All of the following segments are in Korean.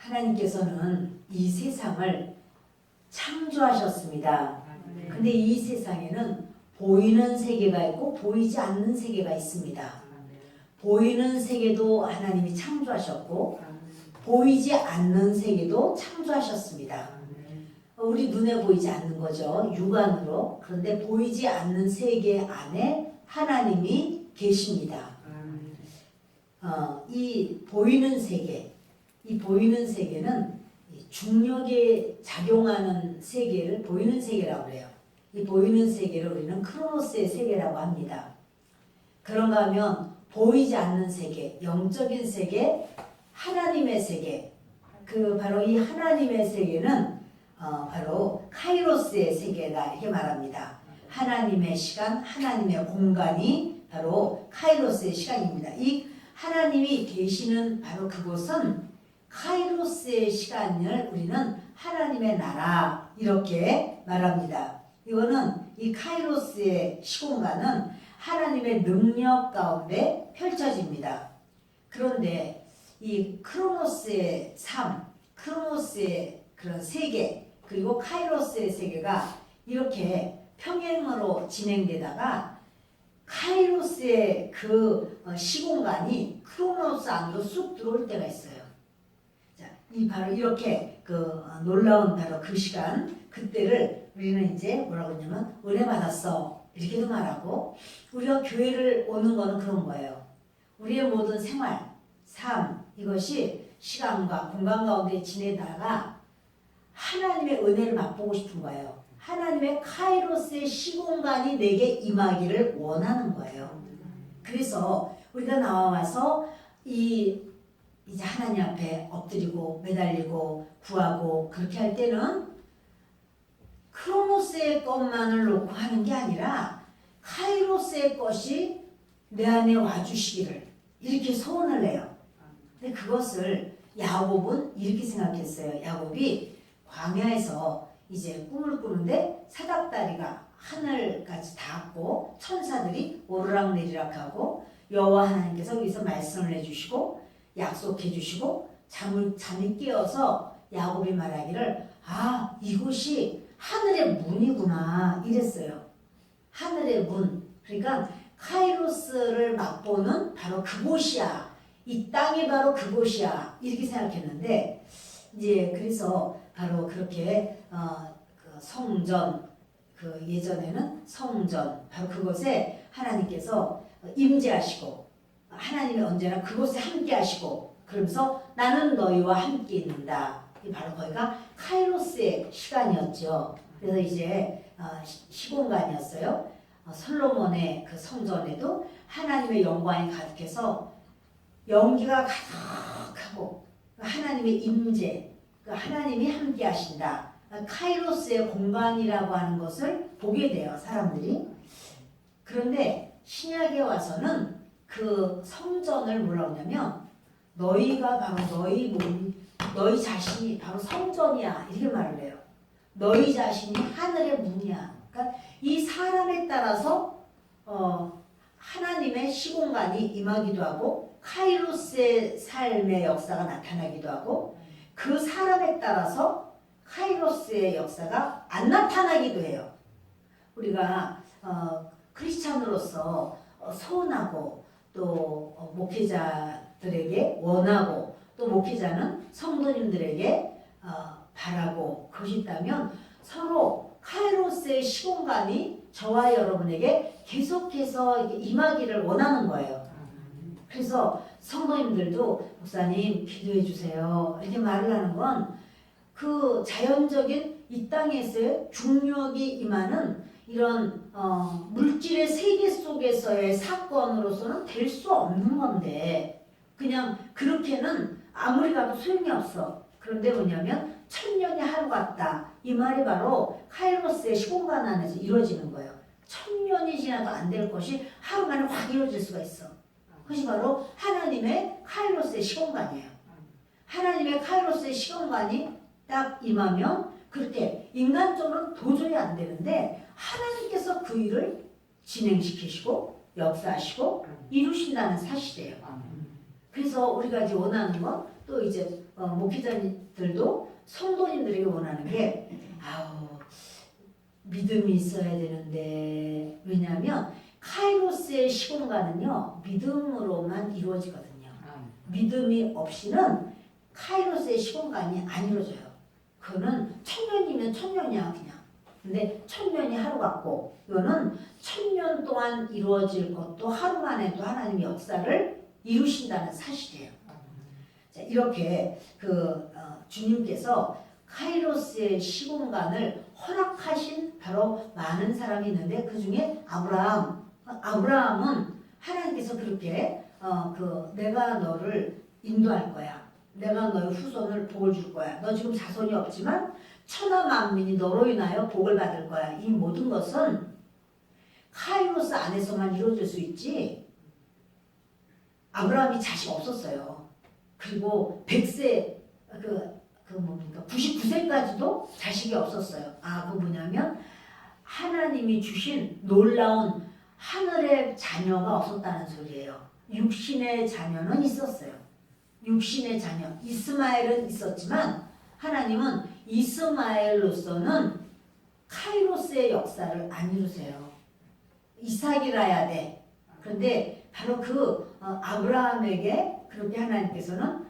하나님께서는 이 세상을 창조하셨습니다. 근데 이 세상에는 보이는 세계가 있고 보이지 않는 세계가 있습니다. 보이는 세계도 하나님이 창조하셨고 보이지 않는 세계도 창조하셨습니다. 우리 눈에 보이지 않는 거죠. 육안으로. 그런데 보이지 않는 세계 안에 하나님이 계십니다. 이 보이는 세계, 이 보이는 세계는 중력에 작용하는 세계를 보이는 세계라고 해요. 이 보이는 세계를 우리는 크로노스의 세계라고 합니다. 그런가 하면 보이지 않는 세계, 영적인 세계, 하나님의 세계, 바로 이 하나님의 세계는 바로 카이로스의 세계다 이렇게 말합니다. 하나님의 시간, 하나님의 공간이 바로 카이로스의 시간입니다. 이 하나님이 계시는 바로 그곳은 카이로스의 시간을 우리는 하나님의 나라 이렇게 말합니다. 이거는 이 카이로스의 시공간은 하나님의 능력 가운데 펼쳐집니다. 그런데 이 크로노스의 삶, 크로노스의 그런 세계, 그리고 카이로스의 세계가 이렇게 평행으로 진행되다가 카이로스의 그 시공간이 크로노스 안으로 쑥 들어올 때가 있어요. 자, 이 바로 이렇게 놀라운 바로 그 시간, 그때를 우리는 이제 뭐라고 하냐면 은혜 받았어 이렇게도 말하고, 우리가 교회를 오는 거는 그런 거예요. 우리의 모든 생활, 삶 이것이 시간과 공간 가운데 지내다가 하나님의 은혜를 맛보고 싶은 거예요. 하나님의 카이로스의 시공간이 내게 임하기를 원하는 거예요. 그래서 우리가 나와서 이제 하나님 앞에 엎드리고 매달리고 구하고 그렇게 할 때는 크로노스의 것만을 놓고 하는 게 아니라 카이로스의 것이 내 안에 와주시기를 이렇게 소원을 해요. 근데 그것을 야곱은 이렇게 생각했어요. 야곱이 광야에서 이제 꿈을 꾸는데 사닥다리가 하늘까지 닿았고 천사들이 오르락내리락하고 여호와 하나님께서 여기서 말씀을 해주시고 약속해 주시고 잠이 깨어서 야곱이 말하기를 이곳이 하늘의 문이구나 이랬어요. 하늘의 문. 그러니까 카이로스를 맛보는 바로 그곳이야. 이 땅이 바로 그곳이야. 이렇게 생각했는데 이제 그래서 바로 그렇게 그 성전, 예전에는 성전 바로 그곳에 하나님께서 임재하시고 하나님이 언제나 그곳에 함께 하시고 그러면서 나는 너희와 함께 있는다. 바로 거기가 카이로스의 시간이었죠. 그래서 이제 시공간이었어요. 솔로몬의 그 성전에도 하나님의 영광이 가득해서 연기가 가득하고 하나님의 임재, 하나님이 함께 하신다. 카이로스의 공간이라고 하는 것을 보게 돼요, 사람들이. 그런데 신약에 와서는 그 성전을 뭐라고 하냐면 너희가 바로 너희 자신이 바로 성전이야 이렇게 말을 해요. 너희 자신이 하늘의 문이야. 그러니까 이 사람에 따라서 하나님의 시공간이 임하기도 하고 카이로스의 삶의 역사가 나타나기도 하고 그 사람에 따라서 카이로스의 역사가 안 나타나기도 해요. 우리가 크리스찬으로서 소원하고 또 목회자들에게 원하고 또 목회자는 성도님들에게 바라고 그것이 있다면 서로 카이로스의 시공간이 저와 여러분에게 계속해서 임하기를 원하는 거예요. 그래서 성도님들도 목사님 기도해 주세요 이렇게 말을 하는 건 그 자연적인 이 땅에서의 중력이 임하는 이런 물질의 세계 속에서의 사건으로서는 될 수 없는 건데 그냥 그렇게는 아무리 가도 소용이 없어. 그런데 뭐냐면 천년이 하루 같다. 이 말이 바로 카이로스의 시공간 안에서 이루어지는 거예요. 천년이 지나도 안 될 것이 하루 만에 확 이루어질 수가 있어. 그것이 바로 하나님의 카이로스의 시공간이에요. 하나님의 카이로스의 시공간이 딱 임하면 그때 인간적으로는 도저히 안 되는데 하나님께서 그 일을 진행시키시고 역사하시고 이루신다는 사실이에요. 그래서 우리가 이제 원하는 건 또 이제 목회자들도 성도님들에게 원하는 게 믿음이 있어야 되는데 왜냐하면 카이로스의 시공간은요 믿음으로만 이루어지거든요. 믿음이 없이는 카이로스의 시공간이 안 이루어져요. 그거는 천년이면 천년이야 그냥. 근데 천년이 하루 같고 이거는 천년 동안 이루어질 것도 하루 만에도 하나님의 역사를 이루신다는 사실이에요. 자, 이렇게 주님께서 카이로스의 시공간을 허락하신 바로 많은 사람이 있는데 그 중에 아브라함은 하나님께서 그렇게 내가 너를 인도할 거야. 내가 너의 후손을 복을 줄 거야. 너 지금 자손이 없지만 천하 만민이 너로 인하여 복을 받을 거야. 이 모든 것은 카이로스 안에서만 이루어질 수 있지. 아브라함이 자식 없었어요. 그리고 100세 99세까지도 자식이 없었어요. 그 뭐냐면 하나님이 주신 놀라운 하늘의 자녀가 없었다는 소리예요. 육신의 자녀는 있었어요. 육신의 자녀 이스마엘은 있었지만 하나님은 이스마엘로서는 카이로스의 역사를 안 이루세요. 이삭이라야 돼. 그런데 바로 아브라함에게 그렇게 하나님께서는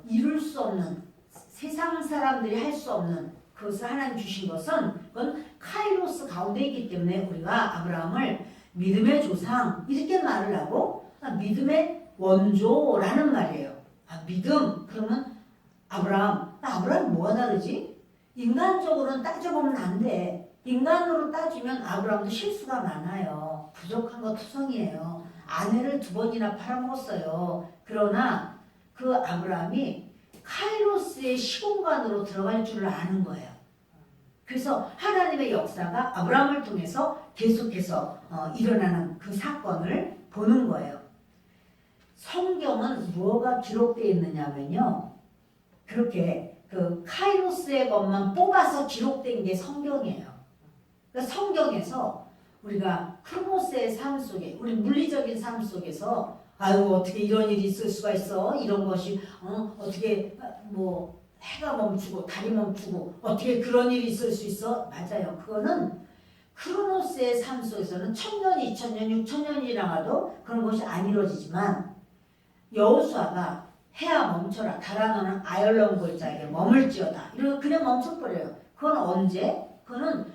이룰 수 없는 세상 사람들이 할 수 없는 그것을 하나님 주신 것은 그건 카이로스 가운데 있기 때문에 우리가 아브라함을 믿음의 조상 이렇게 말을 하고 믿음의 원조라는 말이에요. 믿음 그러면 아브라함이 뭐가 다르지? 인간적으로는 따져보면 안 돼. 인간으로 따지면 아브라함도 실수가 많아요. 부족한 거 투성이에요. 아내를 2번이나 팔아먹었어요. 그러나 그 아브라함이 카이로스의 시공간으로 들어갈 줄을 아는 거예요. 그래서 하나님의 역사가 아브라함을 통해서 계속해서 일어나는 그 사건을 보는 거예요. 성경은 무엇가 기록되어 있느냐면요. 그렇게 카이로스의 것만 뽑아서 기록된 게 성경이에요. 그러니까 성경에서 우리가 크로노스의 삶 속에 우리 물리적인 삶 속에서 어떻게 이런 일이 있을 수가 있어? 이런 것이 어떻게 해가 멈추고 달이 멈추고 어떻게 그런 일이 있을 수 있어? 맞아요. 그거는 크로노스의 삶 속에서는 1000년, 2000년, 6000년이 지나가도 그런 것이 안 이루어지지만 여호수아가 해야 멈춰라. 달아 너는 아열론 골짜기에 머물지어다. 이러고 그냥 멈춰버려요. 그건 언제? 그거는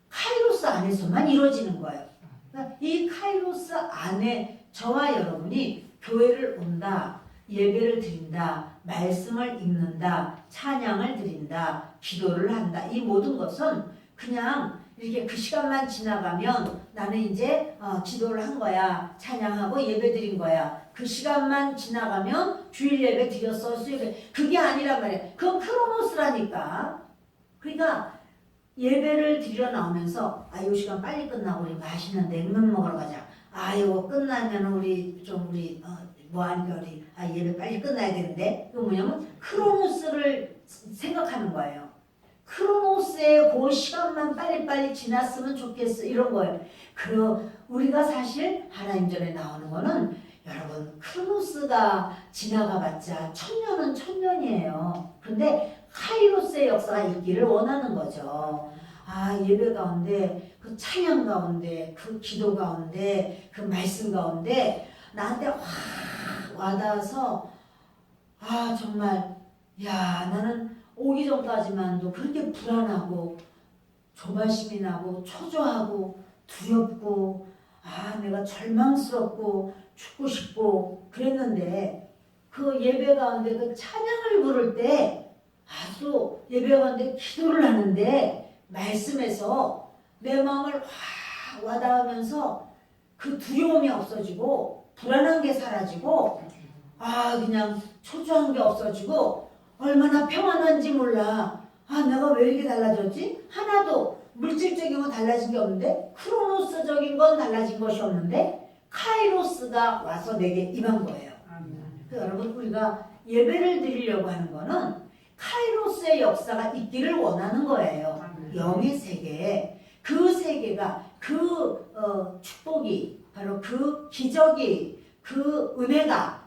카이로스 안에서만 이루어지는 거예요. 그러니까 이 카이로스 안에 저와 여러분이 교회를 온다, 예배를 드린다, 말씀을 읽는다, 찬양을 드린다, 기도를 한다. 이 모든 것은 그냥 이렇게 그 시간만 지나가면 나는 이제 기도를 한 거야, 찬양하고 예배 드린 거야. 그 시간만 지나가면 주일 예배 드렸어, 수요일에. 그게 아니란 말이야. 그건 크로노스라니까. 그러니까 예배를 드리러 나오면서 이 시간 빨리 끝나고 우리 맛있는 냉면 먹으러 가자. 이거 끝나면 우리 뭐하니까 우리 예배 빨리 끝나야 되는데. 이거 뭐냐면 크로노스를 생각하는 거예요. 크로노스의 그 시간만 빨리빨리 지났으면 좋겠어. 이런 거예요. 그리고 우리가 사실 하나님 전에 나오는 거는 여러분 크로노스가 지나가봤자 1000년은 1000년이에요. 그런데 카이로스의 역사가 있기를 원하는 거죠. 예배 가운데 그 찬양 가운데 그 기도 가운데 그 말씀 가운데 나한테 확 와닿아서 정말 나는 오기 전까지만도 그렇게 불안하고 조바심이 나고 초조하고 두렵고 내가 절망스럽고 죽고 싶고 그랬는데 그 예배 가운데 그 찬양을 부를 때 또 예배 가운데 기도를 하는데 말씀에서 내 마음을 확 와닿으면서 그 두려움이 없어지고 불안한 게 사라지고 그냥 초조한 게 없어지고 얼마나 평안한지 몰라. 내가 왜 이렇게 달라졌지? 하나도 물질적인 건 달라진 게 없는데 크로노스적인 건 달라진 것이 없는데 카이로스가 와서 내게 임한 거예요. 여러분 우리가 예배를 드리려고 하는 거는 카이로스의 역사가 있기를 원하는 거예요. 영의 세계에 그 세계가 그 축복이 바로 그 기적이 그 은혜가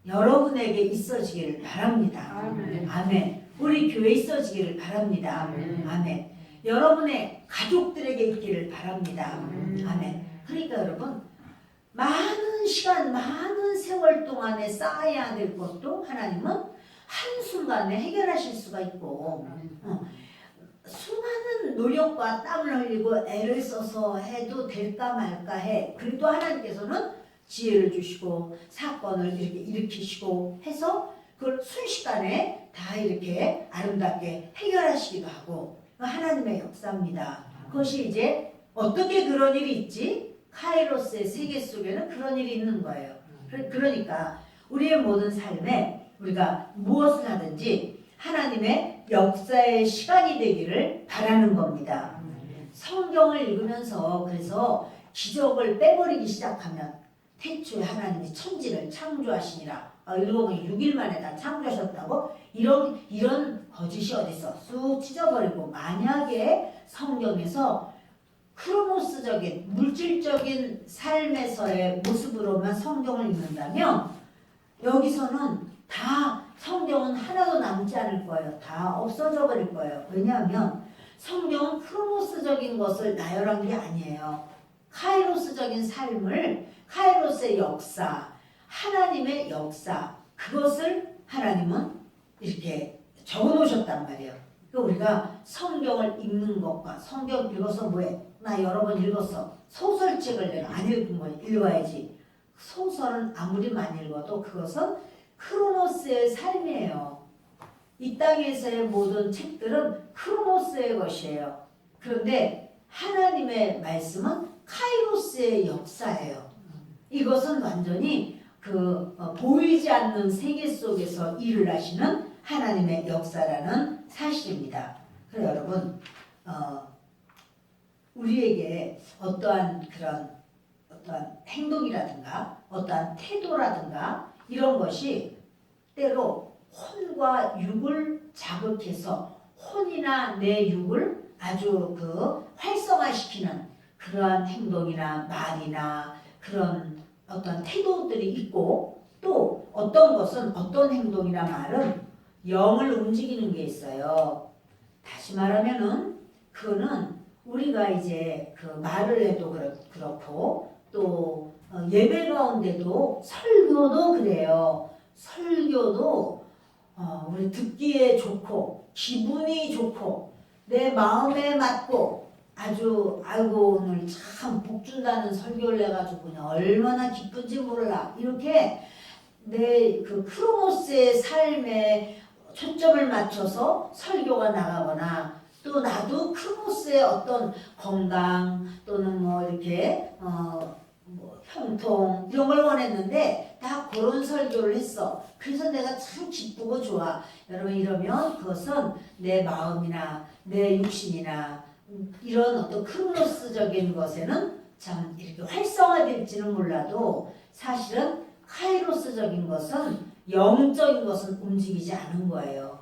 여러분에게 있어지기를 바랍니다. 아멘. 아멘. 우리 교회에 있어지기를 바랍니다. 아멘. 아멘. 여러분의 가족들에게 있기를 바랍니다. 아멘. 아멘. 그러니까 여러분, 많은 시간, 많은 세월 동안에 쌓아야 될 것도 하나님은 한순간에 해결하실 수가 있고, 수많은 노력과 땀을 흘리고 애를 써서 해도 될까 말까 해. 그래도 하나님께서는 지혜를 주시고 사건을 이렇게 일으키시고 해서 그걸 순식간에 다 이렇게 아름답게 해결하시기도 하고, 하나님의 역사입니다. 그것이 이제 어떻게 그런 일이 있지? 카이로스의 세계 속에는 그런 일이 있는 거예요. 그러니까 우리의 모든 삶에 우리가 무엇을 하든지 하나님의 역사의 시간이 되기를 바라는 겁니다. 성경을 읽으면서 그래서 기적을 빼버리기 시작하면 태초에 하나님이 천지를 창조하시니라. 읽어보니 6일 만에 다 창조하셨다고? 이런 거짓이 어딨어? 쑥 찢어버리고, 만약에 성경에서 크로노스적인 물질적인 삶에서의 모습으로만 성경을 읽는다면 여기서는 다 성경은 하나도 남지 않을 거예요. 다 없어져 버릴 거예요. 왜냐하면 성경은 크로노스적인 것을 나열한 게 아니에요. 카이로스적인 삶을, 카이로스의 역사, 하나님의 역사, 그것을 하나님은 이렇게 적어놓으셨단 말이에요. 우리가 성경을 읽는 것과, 성경 읽어서 뭐해? 나 여러 번 읽었어. 소설책을 내가 안 읽은 거 읽어야지. 소설은 아무리 많이 읽어도 그것은 크로노스의 삶이에요. 이 땅에서의 모든 책들은 크로노스의 것이에요. 그런데 하나님의 말씀은 카이로스의 역사예요. 이것은 완전히 보이지 않는 세계 속에서 일을 하시는 하나님의 역사라는 사실입니다. 그래서 여러분, 우리에게 어떠한 행동이라든가 어떠한 태도라든가 이런 것이 때로 혼과 육을 자극해서 혼이나 내 육을 아주 활성화시키는 그러한 행동이나 말이나 그런 어떤 태도들이 있고, 또 어떤 것은, 어떤 행동이나 말은 영을 움직이는 게 있어요. 다시 말하면은 그거는 우리가 이제 말을 해도 그렇고, 또 예배 가운데도, 설교도 그래요. 설교도 우리 듣기에 좋고 기분이 좋고 내 마음에 맞고 아주 아이고 오늘 참 복준다는 설교를 해가지고 그냥 얼마나 기쁜지 몰라, 이렇게 내 크로노스의 삶에 초점을 맞춰서 설교가 나가거나, 또 나도 크로노스의 어떤 건강 또는 뭐 이렇게 형통 이런 걸 원했는데 다 그런 설교를 했어. 그래서 내가 참 기쁘고 좋아. 여러분, 이러면 그것은 내 마음이나 내 육신이나 이런 어떤 크로노스적인 것에는 참 이렇게 활성화될지는 몰라도 사실은 카이로스적인 것은, 영적인 것은 움직이지 않은 거예요.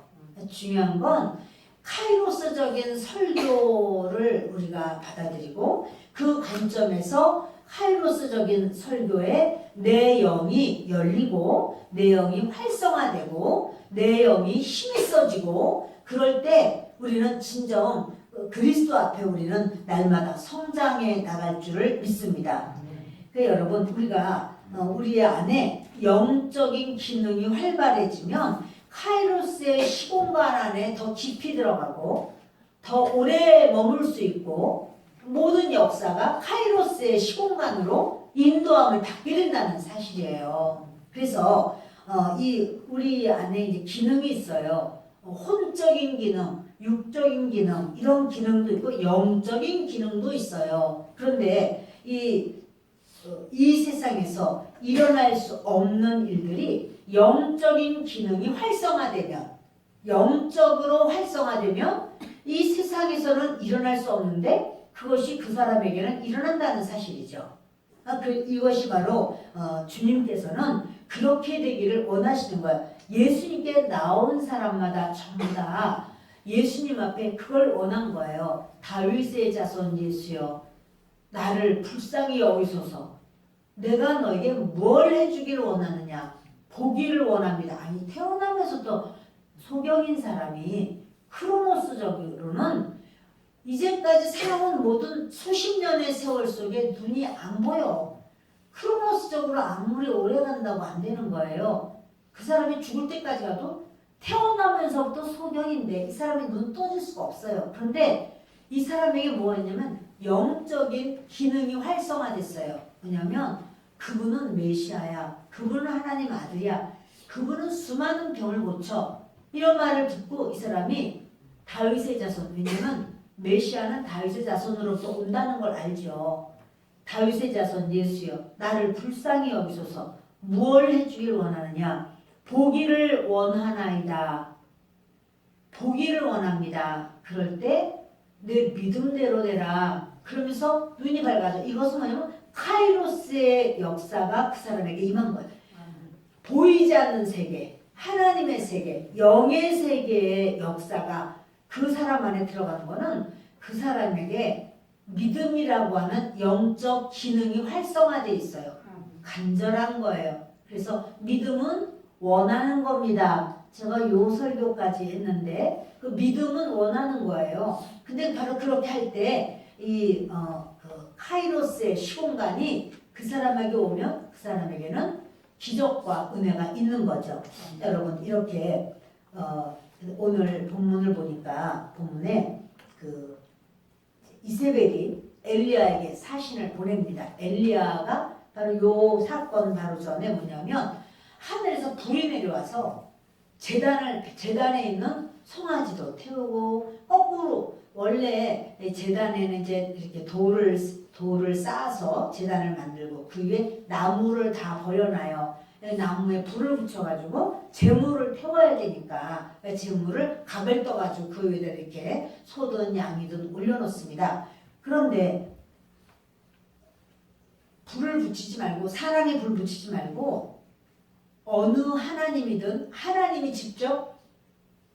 중요한 건 카이로스적인 설교를 우리가 받아들이고 그 관점에서 카이로스적인 설교에 내 영이 열리고 내 영이 활성화되고 내 영이 힘이 써지고, 그럴 때 우리는 진정 그리스도 앞에 우리는 날마다 성장해 나갈 줄을 믿습니다. 그래서 여러분, 우리가 우리 안에 영적인 기능이 활발해지면 카이로스의 시공간 안에 더 깊이 들어가고 더 오래 머물 수 있고, 모든 역사가 카이로스의 시공간으로 인도함을 받게 된다는 사실이에요. 그래서 우리 안에 이제 기능이 있어요. 혼적인 기능, 육적인 기능, 이런 기능도 있고 영적인 기능도 있어요. 그런데 이 세상에서 일어날 수 없는 일들이 영적인 기능이 활성화되면, 영적으로 활성화되면 이 세상에서는 일어날 수 없는데 그것이 그 사람에게는 일어난다는 사실이죠. 이것이 바로 주님께서는 그렇게 되기를 원하시는 거예요. 예수님께 나온 사람마다 전부 다 예수님 앞에 그걸 원한 거예요. 다윗의 자손 예수여, 나를 불쌍히 여기소서. 내가 너에게 뭘 해주기를 원하느냐? 보기를 원합니다. 아니 태어나면서도 소경인 사람이 크로노스적으로는 이제까지 살아온 모든 수십 년의 세월 속에 눈이 안 보여. 크로노스적으로 아무리 오래 간다고 안 되는 거예요. 그 사람이 죽을 때까지 가도 태어나면서부터 소경인데 이 사람이 눈 떠질 수가 없어요. 그런데 이 사람에게 뭐였냐면 영적인 기능이 활성화됐어요. 뭐냐면 그분은 메시아야. 그분은 하나님 아들이야. 그분은 수많은 병을 고쳐. 이런 말을 듣고 이 사람이 다윗의 자손, 왜냐면 메시아는 다윗의 자손으로부터 온다는 걸 알죠. 다윗의 자손 예수여 나를 불쌍히 여기소서. 무엇을 해주길 원하느냐. 보기를 원하나이다. 보기를 원합니다. 그럴 때 내 믿음대로 되라. 그러면서 눈이 밝아져. 이것은 뭐냐면 카이로스의 역사가 그 사람에게 임한 거예요. 보이지 않는 세계, 하나님의 세계, 영의 세계의 역사가 그 사람 안에 들어가는 거는 그 사람에게 믿음이라고 하는 영적 기능이 활성화되어 있어요. 간절한 거예요. 그래서 믿음은 원하는 겁니다. 제가 요 설교까지 했는데 그 믿음은 원하는 거예요. 근데 바로 그렇게 할 때 이 그 카이로스의 시공간이 그 사람에게 오면 그 사람에게는 기적과 은혜가 있는 거죠. 여러분 이렇게 오늘 본문을 보니까 본문에 그 이세벨이 엘리야에게 사신을 보냅니다. 엘리야가 바로 요 사건 바로 전에 뭐냐면 하늘에서 불이 내려와서 재단에 있는 송아지도 태우고 거꾸로 원래 재단에는 이제 이렇게 돌을 쌓아서 재단을 만들고 그 위에 나무를 다 버려놔요. 나무에 불을 붙여가지고 재물을 태워야 되니까 재물을 각을 떠가지고 그 위에다 이렇게 소든 양이든 올려놓습니다. 그런데 불을 붙이지 말고 사랑에 불 붙이지 말고 어느 하나님이든 하나님이 직접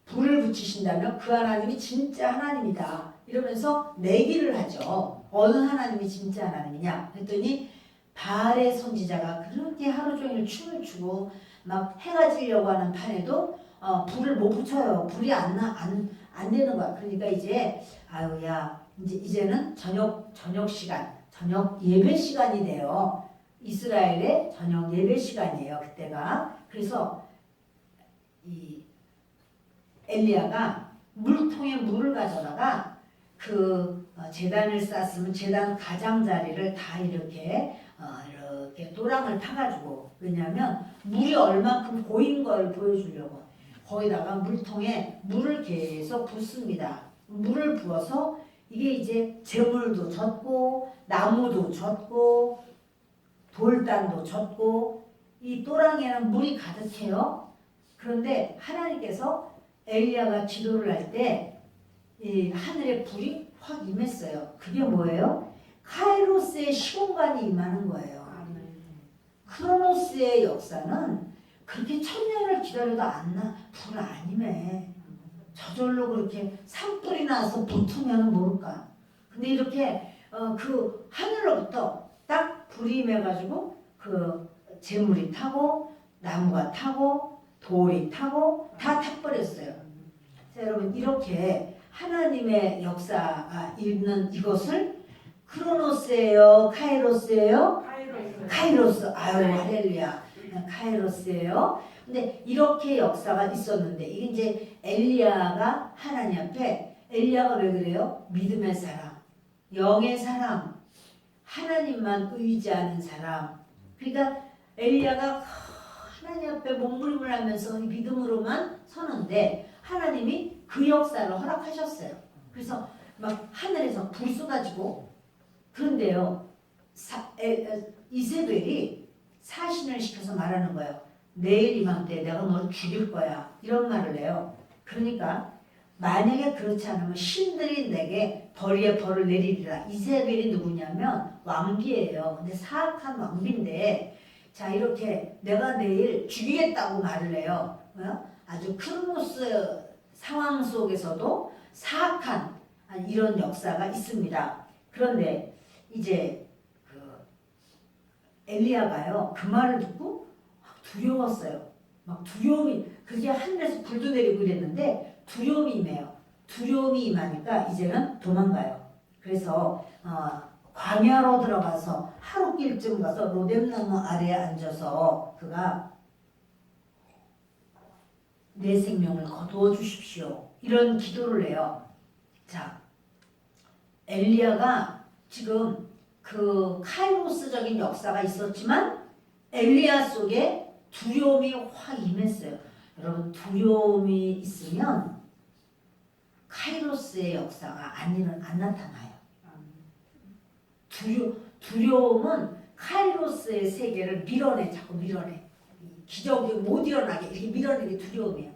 불을 붙이신다면 그 하나님이 진짜 하나님이다. 이러면서 내기를 하죠. 어느 하나님이 진짜 하나님이냐 했더니 바알의 선지자가 그렇게 하루 종일 춤을 추고 막 해가 지려고 하는 판에도 불을 못 붙여요. 불이 안 되는 거야. 그러니까 이제 아유야 이제는 저녁 시간, 저녁 예배 시간이 돼요. 이스라엘의 저녁 예배 시간이에요. 그때가. 그래서 이 엘리야가 물통에 물을 가져다가 그 제단을 쌌으면 제단 가장자리를 다 이렇게 도랑을 타가지고 왜냐하면 물이 얼만큼 고인 걸 보여주려고 거기다가 물통에 물을 계속 붓습니다. 물을 부어서 이게 이제 재물도 젓고 나무도 젓고 돌단도 젓고 이 또랑에는 물이 가득해요. 그런데 하나님께서 엘리야가 기도를 할 때 이 하늘에 불이 확 임했어요. 그게 뭐예요? 카이로스의 시공간이 임하는 거예요. 크로노스의 역사는 그렇게 천년을 기다려도 불 안 임해. 저절로 그렇게 산불이 나서 붙으면 모를까. 근데 이렇게 그 하늘로부터 딱 불이 임해가지고 그 재물이 타고 나무가 타고 돌이 타고 다 타버렸어요. 자, 여러분 이렇게 하나님의 역사가 있는 이것을 크로노스예요? 카이로스예요? 카이로스. 아유 할렐루야. 카이로스예요. 근데 이렇게 역사가 있었는데 이게 이제 엘리야가 하나님 앞에 엘리야가 왜 그래요? 믿음의 사람, 영의 사람, 하나님만 의지하는 사람. 그러니까 엘리야가 하나님 앞에 몸부림을 하면서 믿음으로만 서는데 하나님이 그 역사를 허락하셨어요. 그래서 막 하늘에서 불 쏟아지고 그런데요. 이세벨이 사신을 시켜서 말하는 거예요. 내일 이맘때 내가 너를 죽일 거야. 이런 말을 해요. 그러니까 만약에 그렇지 않으면 신들이 내게 벌이에 벌을 내리리라. 이세벨이 누구냐면 왕비예요. 근데 사악한 왕비인데 자 이렇게 내가 내일 죽이겠다고 말을 해요. 아주 크로노스 상황 속에서도 사악한 이런 역사가 있습니다. 그런데 이제 그 엘리야가요 그 말을 듣고 두려웠어요. 막 두려움이 그게 하늘에서 불도 내리고 이랬는데 두려움이 임해요. 두려움이 임하니까 이제는 도망가요. 그래서 광야로 들어가서 하루길쯤 가서 로뎀나무 아래에 앉아서 그가 내 생명을 거두어 주십시오. 이런 기도를 해요. 자, 엘리야가 지금 그 카이로스적인 역사가 있었지만 엘리야 속에 두려움이 확 임했어요. 여러분 두려움이 있으면 카이로스의 역사가 안 나타나요. 두려움은 카이로스의 세계를 자꾸 밀어내. 기적이 못 일어나게 이렇게 밀어내게 두려움이에요.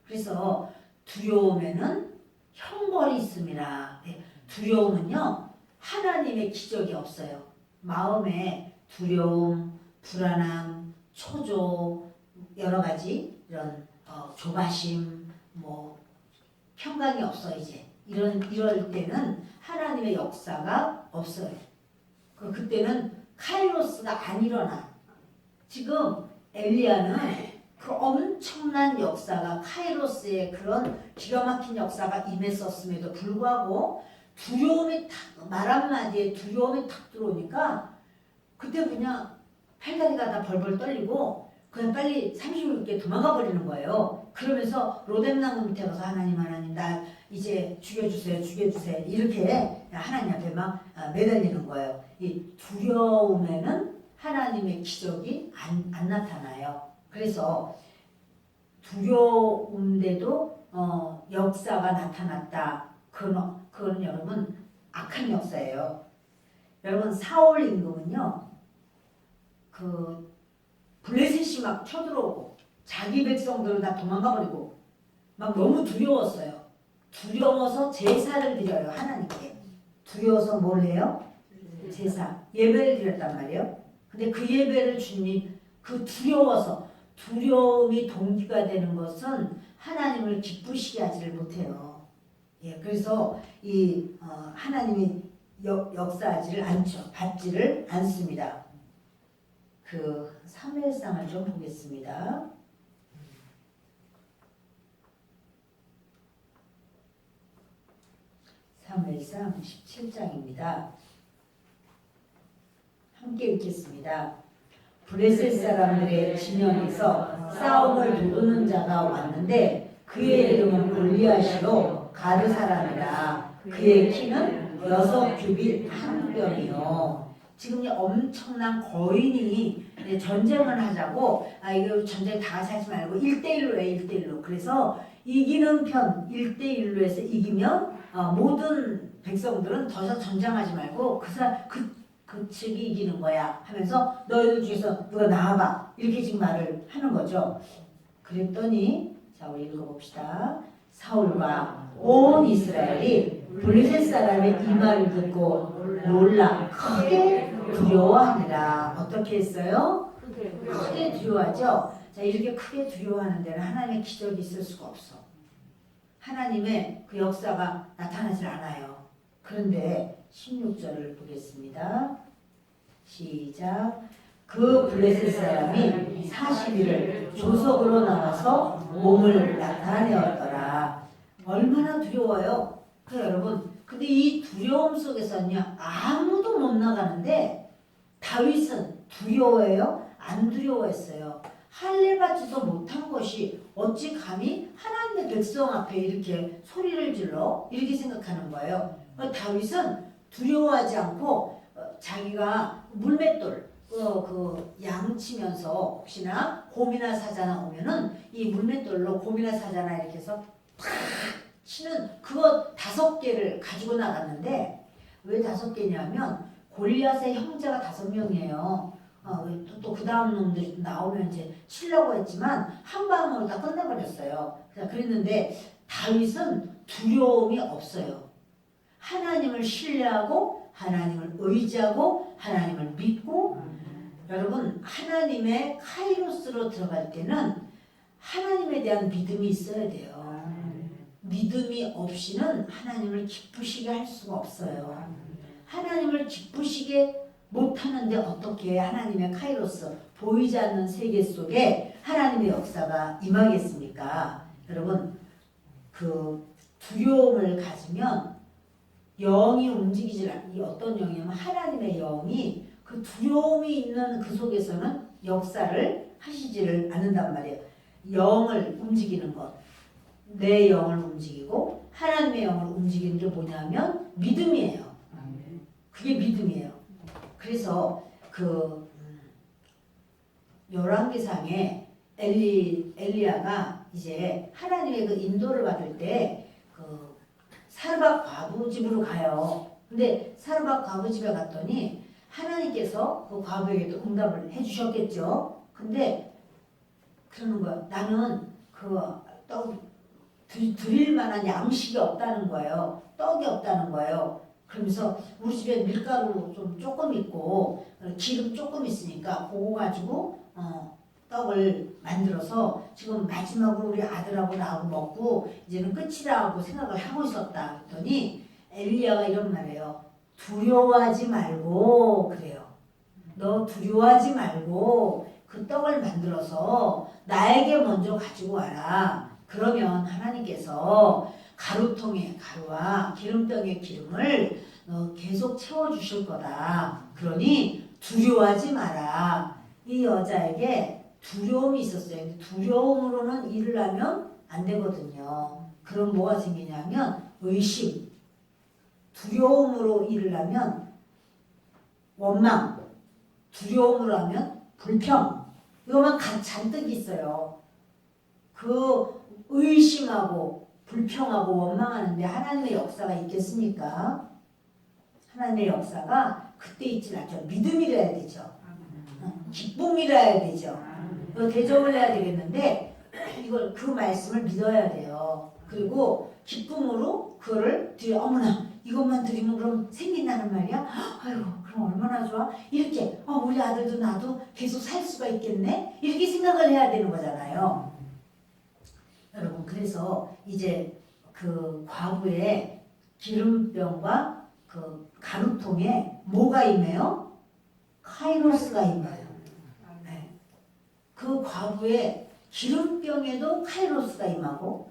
그래서 두려움에는 형벌이 있습니다. 두려움은요 하나님의 기적이 없어요. 마음에 두려움, 불안함, 초조, 여러 가지 이런 조바심, 평강이 없어 이제 이럴 때는 하나님의 역사가 없어요. 그때는 카이로스가 안 일어나. 지금 엘리야는 그 엄청난 역사가 카이로스의 그런 기가 막힌 역사가 임했었음에도 불구하고 말 한마디에 두려움이 탁 들어오니까 그때 그냥 팔다리가 다 벌벌 떨리고 그냥 빨리 36개 도망가 버리는 거예요. 그러면서 로뎀나무 밑에 가서 하나님 나 이제 죽여주세요 이렇게 하나님 앞에 막 매달리는 거예요. 이 두려움에는 하나님의 기적이 안 나타나요. 그래서 두려운데도 역사가 나타났다. 그건 여러분 악한 역사예요. 여러분 사울 임금은요 그 블레셋이 막 쳐들어오고 자기 백성들은 다 도망가버리고 막 너무 두려웠어요. 두려워서 제사를 드려요. 하나님께. 두려워서 뭘 해요? 제사. 예배를 드렸단 말이에요. 근데 그 예배를 주님이 두려움이 동기가 되는 것은 하나님을 기쁘시게 하지를 못해요. 그래서 하나님이 역사하지를 않죠. 받지를 않습니다. 그 사무엘상을 좀 보겠습니다. 사무엘상 17장입니다. 함께 읽겠습니다. 블레셋 사람들의 진영에서 싸움을 도두는 자가 왔는데 그의 이름은 골리앗이요 가드 사람이라. 그의 키는 6규빗 1병이요. 지금 엄청난 거인이 전쟁을 하자고 이거 전쟁 다 같이 하지 말고 1대1로 해 1대1로. 그래서 이기는 편 1대1로 해서 이기면 모든 백성들은 더 이상 전쟁하지 말고 그 측이 이기는 거야 하면서 너희들 중에서 누가 나와봐 이렇게 지금 말을 하는 거죠. 그랬더니 자 우리 읽어봅시다. 사울과 온 이스라엘이 블레셋 사람의 이 말을 듣고 놀라 크게 두려워하니라. 어떻게 했어요? 크게 두려워하죠. 자 이렇게 크게 두려워하는 데는 하나님의 기적이 있을 수가 없어. 하나님의 그 역사가 나타나질 않아요. 그런데 16절을 보겠습니다. 시작. 그 블레셋 사람이 40일을 조석으로 나와서 몸을 나타내었더라. 얼마나 두려워요. 여러분 근데 이 두려움 속에서는요 아무도 못 나가는데 다윗은 두려워해요? 안 두려워했어요. 할례 받지도 못한 것이 어찌 감히 하나님의 백성 앞에 이렇게 소리를 질러? 이렇게 생각하는 거예요. 다윗은 두려워하지 않고 자기가 물맷돌 양 치면서 혹시나 곰이나 사자나 오면은 이 물맷돌로 곰이나 사자나 이렇게 해서 팍 치는 그거 5개를 가지고 나갔는데 왜 5개냐면 골리앗의 형제가 5명이에요. 또 그 다음 놈들이 나오면 이제 치려고 했지만 한 방으로 다 끝내버렸어요. 그랬는데 다윗은 두려움이 없어요. 하나님을 신뢰하고 하나님을 의지하고 하나님을 믿고 여러분 하나님의 카이로스로 들어갈 때는 하나님에 대한 믿음이 있어야 돼요. 믿음이 없이는 하나님을 기쁘시게 할 수가 없어요. 하나님을 기쁘시게 못하는데 어떻게 하나님의 카이로스 보이지 않는 세계 속에 하나님의 역사가 임하겠습니까? 여러분 그 두려움을 가지면 영이 움직이질 않. 이 어떤 영이냐면 하나님의 영이 그 두려움이 있는 그 속에서는 역사를 하시지를 않는단 말이에요. 영을 움직이는 것, 내 영을 움직이고 하나님의 영을 움직이는 게 뭐냐면 믿음이에요. 그게 믿음이에요. 그래서 그 열왕기상에 엘리야가 이제 하나님의 그 인도를 받을 때 그 사르밧 과부 집으로 가요. 근데 사르밧 과부 집에 갔더니 하나님께서 그 과부에게도 응답을 해주셨겠죠. 근데 그러는 거야. 나는 그 떡 드릴 만한 양식이 없다는 거예요. 떡이 없다는 거예요. 그러면서 우리 집에 밀가루 좀 조금 있고 기름 조금 있으니까 그거 가지고 떡을 만들어서 지금 마지막으로 우리 아들하고 나하고 먹고 이제는 끝이라고 생각을 하고 있었다. 그랬더니 엘리야가 이런 말이에요. 두려워하지 말고 그래요. 너 두려워하지 말고 그 떡을 만들어서 나에게 먼저 가지고 와라. 그러면 하나님께서 가루통에 가루와 기름병에 기름을 너 계속 채워주실 거다. 그러니 두려워하지 마라. 이 여자에게 두려움이 있었어요. 두려움으로는 일을 하면 안 되거든요. 그럼 뭐가 생기냐면 의심. 두려움으로 일을 하면 원망. 두려움으로 하면 불평. 이거만 잔뜩 있어요. 그 의심하고 불평하고 원망하는데 하나님의 역사가 있겠습니까? 하나님의 역사가 그때 있진 않죠. 믿음이라야 되죠. 기쁨이라야 되죠. 대접을 해야 되겠는데 이걸 그 말씀을 믿어야 돼요. 그리고 기쁨으로 그거를 드려. 어머나 이것만 드리면 그럼 생긴다는 말이야? 아이고 그럼 얼마나 좋아? 이렇게 우리 아들도 나도 계속 살 수가 있겠네? 이렇게 생각을 해야 되는 거잖아요. 여러분 그래서 이제 그 과부의 기름병과 그 가루통에 뭐가 임해요? 카이로스가 임해요. 네. 그 과부의 기름병에도 카이로스가 임하고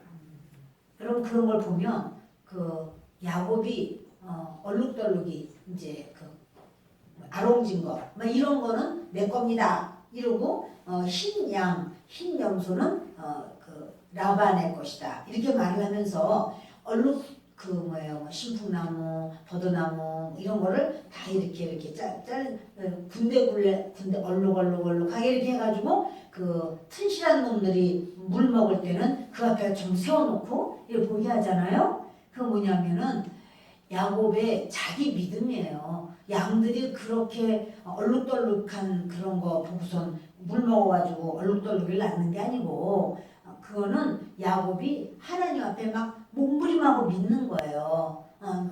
여러분 그런 걸 보면 그 야곱이 얼룩덜룩이 이제 그 아롱진 거 막 이런 거는 내 겁니다 이러고 흰 양, 흰 염소는 그 라반의 것이다 이렇게 말을 하면서 얼룩 그 뭐예요 신풍나무, 버드나무 이런 거를 다 이렇게 군데 얼룩하게 이렇게 해가지고 그 튼실한 놈들이 물 먹을 때는 그 앞에 좀 세워놓고 이렇게 보게 하잖아요. 그건 뭐냐면은 야곱의 자기 믿음이에요. 양들이 그렇게 얼룩덜룩한 그런 거 보고선 물 먹어가지고 얼룩덜룩을 낳는 게 아니고 그거는 야곱이 하나님 앞에 막 몸부림하고 믿는 거예요.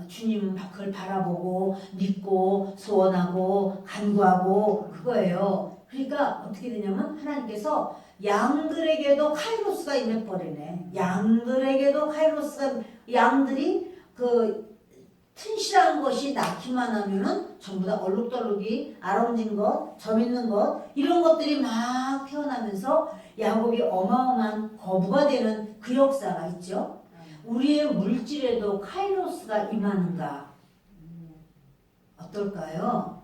주님 그걸 바라보고 믿고 소원하고 간구하고 그거예요. 그러니까 어떻게 되냐면 하나님께서 양들에게도 카이로스가 임해버리네. 양들에게도 카이로스가 양들이 그 튼실한 것이 낳기만 하면은 전부 다 얼룩덜룩이 아롱진 것, 점 있는 것 이런 것들이 막 태어나면서 야곱이 어마어마한 거부가 되는 그 역사가 있죠. 우리의 물질에도 카이로스가 임하는가? 어떨까요?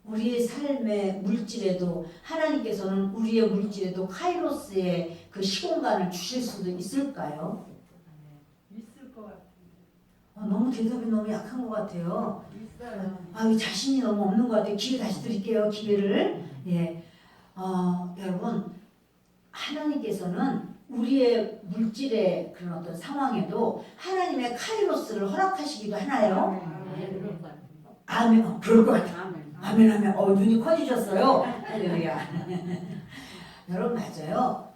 우리의 삶의 물질에도 하나님께서는 우리의 물질에도 카이로스의 그 시공간을 주실 수도 있을까요? 있을 것 같아요. 너무 대답이 너무 약한 것 같아요. 있어요. 자신이 너무 없는 것 같아요. 기회 다시 드릴게요. 기회를. 예. 여러분 하나님께서는 우리의 물질의 그런 어떤 상황에도 하나님의 카이로스를 허락하시기도 하나요? 아멘. 그럴 것 같아요. 아멘. 눈이 커지셨어요. 할렐루야. 여러분 맞아요.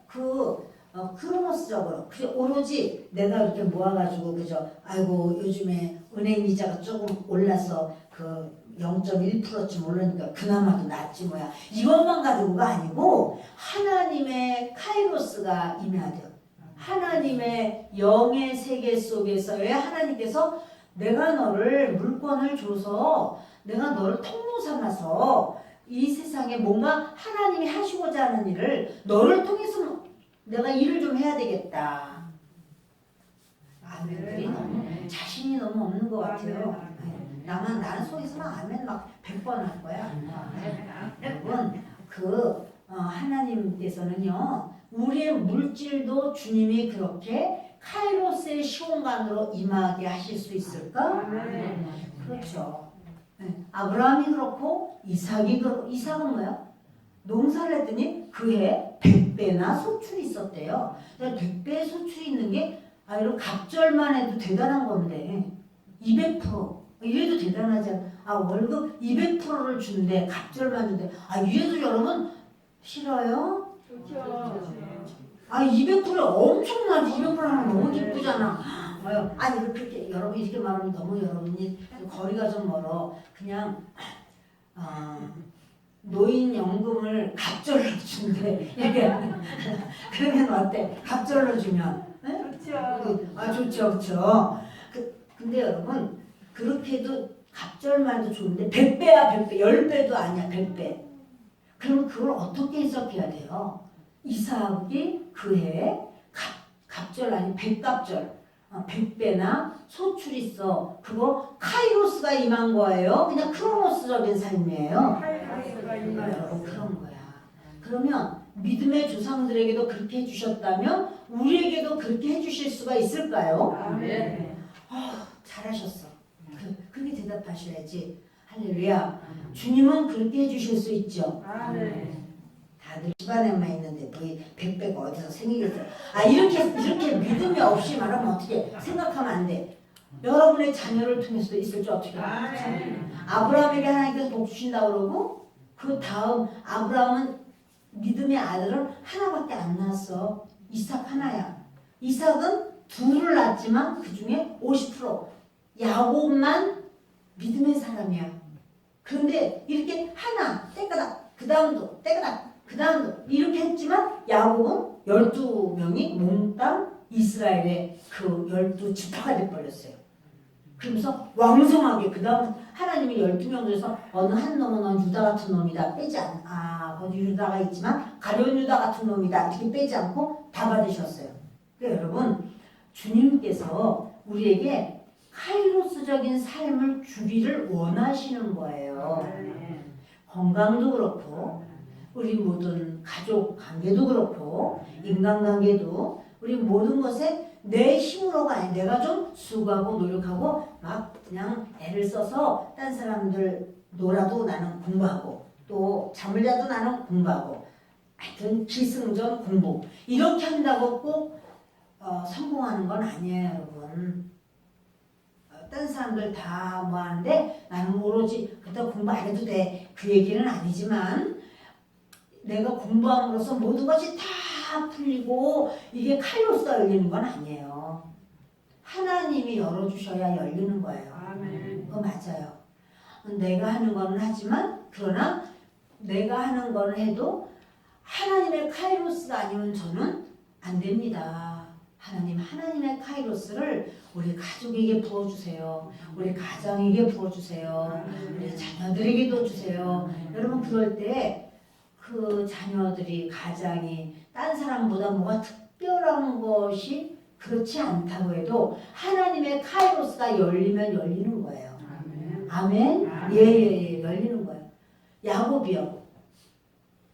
크로노스적으로 오로지 내가 이렇게 모아가지고 그죠? 아이고 요즘에 은행 이자가 조금 올라서 그 0.1%쯤 오르니까 그나마도 낫지 뭐야. 이것만 가지고가 아니고 하나님의 카이로스가 임해야 돼요. 하나님의 영의 세계 속에서의 하나님께서 내가 너를 물권을 줘서 내가 너를 통로 삼아서 이 세상에 뭔가 하나님이 하시고자 하는 일을 너를 통해서 내가 일을 좀 해야 되겠다. 아멘들이 너무 자신이 너무 없는 것 같아요. 네. 나는 속에서만 아멘 막 100번 할 거야. 여러분 하나님께서는요 우리의 물질도 주님이 그렇게 카이로스의 시공간으로 임하게 하실 수 있을까? 그렇죠. 네. 아브라함이 그렇고 이삭이 그렇고 이삭은 뭐야? 농사를 했더니 그해 100배나 소출이 있었대요. 100배의 소출이 있는 게 이런 갑절만 해도 대단한 건데 200% 이래도 대단하지 않아? 월급 200%를 준대. 갑절만 준대. 이래도 여러분 싫어요? 좋죠. 200% 엄청나지. 200% 하면 너무 기쁘잖아. 그렇게 여러분이 이렇게 말하면 너무 여러분이 거리가 좀 멀어. 그냥 노인연금을 갑절로 준대. 그러면 어때? 갑절로 주면 좋죠. 좋죠. 근데 여러분 그렇게도 갑절만도 좋은데 100배야 100배 10배도 아니야 100배. 그럼 그걸 어떻게 해석해야 돼요? 이삭이 그해 갑절 아니 100갑절 100배나 소출이 있어. 그거 카이로스가 임한 거예요. 그냥 크로노스적인 삶이에요. 그런 거야. 그러면 믿음의 조상들에게도 그렇게 해주셨다면 우리에게도 그렇게 해주실 수가 있을까요? 잘하셨어. 그렇게 대답하셔야지. 할렐루야. 주님은 그렇게 해주실 수 있죠. 다들 집안에만 있는데 뭐 100배가 어디서 생기겠어요? 이렇게 믿음이 없이 말하면 어떻게 생각하면 안 돼. 여러분의 자녀를 통해서도 있을 줄 어떻게 알아요? 아브라함에게 하나님께서 복 주신다고 그러고 그 다음 아브라함은 믿음의 아들은 하나밖에 안 낳았어. 이삭 하나야. 이삭은 둘을 낳았지만 그 중에 50% 야곱만 믿음의 사람이야. 그런데 이렇게 하나 때까닥 그 다음도 때까닥 그 다음도 이렇게 했지만 야곱은 12명이 몽땅 이스라엘의 그 12지파가 돼버렸어요. 그러면서 왕성하게 그 다음 하나님이 12명 중에서 어느 한 놈은 넌 유다 같은 놈이다 빼지 거기 유다가 있지만 가룟 유다 같은 놈이다 이렇게 빼지 않고 다 받으셨어요. 그러니까 여러분 주님께서 우리에게 카이로스적인 삶을 주기를 원하시는 거예요. 건강도 그렇고 우리 모든 가족 관계도 그렇고 인간관계도 우리 모든 것에 내 힘으로가 아니 내가 좀 수고하고 노력하고 막 그냥 애를 써서 딴 사람들 놀아도 나는 공부하고 또 잠을 자도 나는 공부하고 하여튼 기승전 공부 이렇게 한다고 꼭 성공하는 건 아니에요 여러분. 딴 사람들 다 뭐 하는데 나는 오로지 그때 공부 안 해도 돼 그 얘기는 아니지만 내가 공부함으로써 모든 것이 다 풀리고 이게 카이로스가 열리는 건 아니에요. 하나님이 열어주셔야 열리는 거예요. 그거 맞아요. 내가 하는 거는 하지만 그러나 내가 하는 거는 해도 하나님의 카이로스가 아니면 저는 안 됩니다. 하나님의 카이로스를 우리 가족에게 부어주세요. 우리 가정에게 부어주세요. 우리 자녀들에게도 주세요. 여러분 그럴 때 그 자녀들이 가장이 딴 사람보다 뭐가 특별한 것이 그렇지 않다고 해도 하나님의 카이로스가 열리면 열리는 거예요. 아멘? 예, 열리는 거예요. 야곱이요.